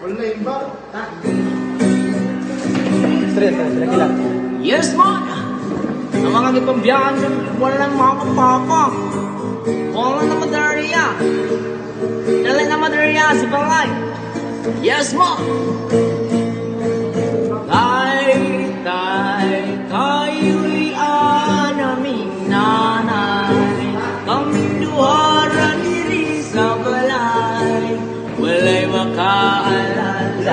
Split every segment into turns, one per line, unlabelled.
Wala yung bar.
Stress, sila.
Yes, man! Ang mga gipambiyahan dyan, wala ng mga kapapa. Wala na madarya. Dali na madarya sa balay. Yes, man! Kayulian aming nanay, kaming duhara diri sa balay, walay makaalalay.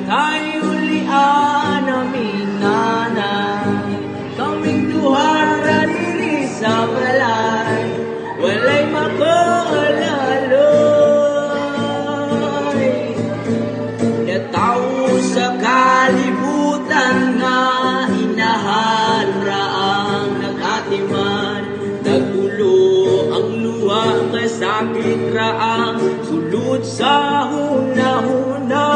Kayulian aming nanay, kaming duhara diri sa balay, walay makaalalay. Sa kalibutan na inahara ang nagatiman, nagulo ang luha kasakit raang sulod sa hunahuna,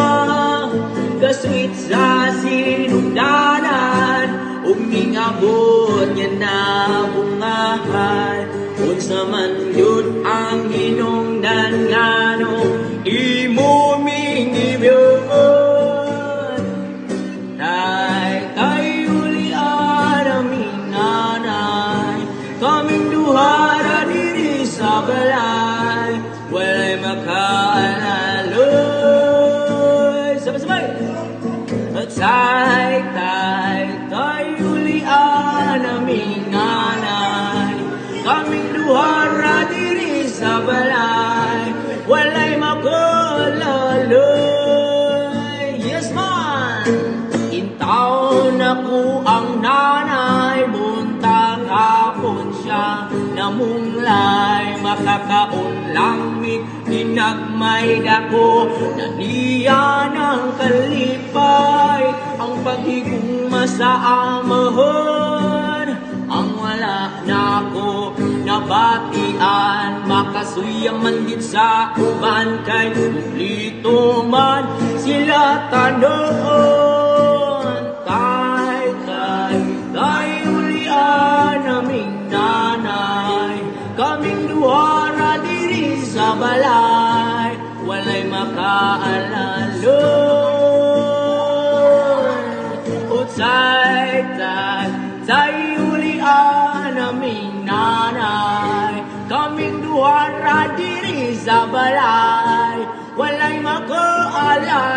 kaswit sa sinugdanan ug mingabot niya na bungahan, unsa man yun ang hinungdan ngano imo mingibyon. Kaming duhara diri sa balay, walay makaalaloy. Sabay-sabay! At kayulian aming nanay, kaming duhara diri sa balay, walay makaalaloy. Yes, man! Intaw na ko ang nanay, buntang hapon siya namunglay, makakaon lang hinagmay dako, na niya ng kalipay, ang paghigugma sa amahon, ang wala na ko nabatian, makasuyaman din sa uban, kay kumplito man sila tanon. Kayulian aming nanay, kaming duhara diri sa balay, walay makaalaloy. Kayulian aming nanay, kaming duhara diri sa balay, walay makaalaloy.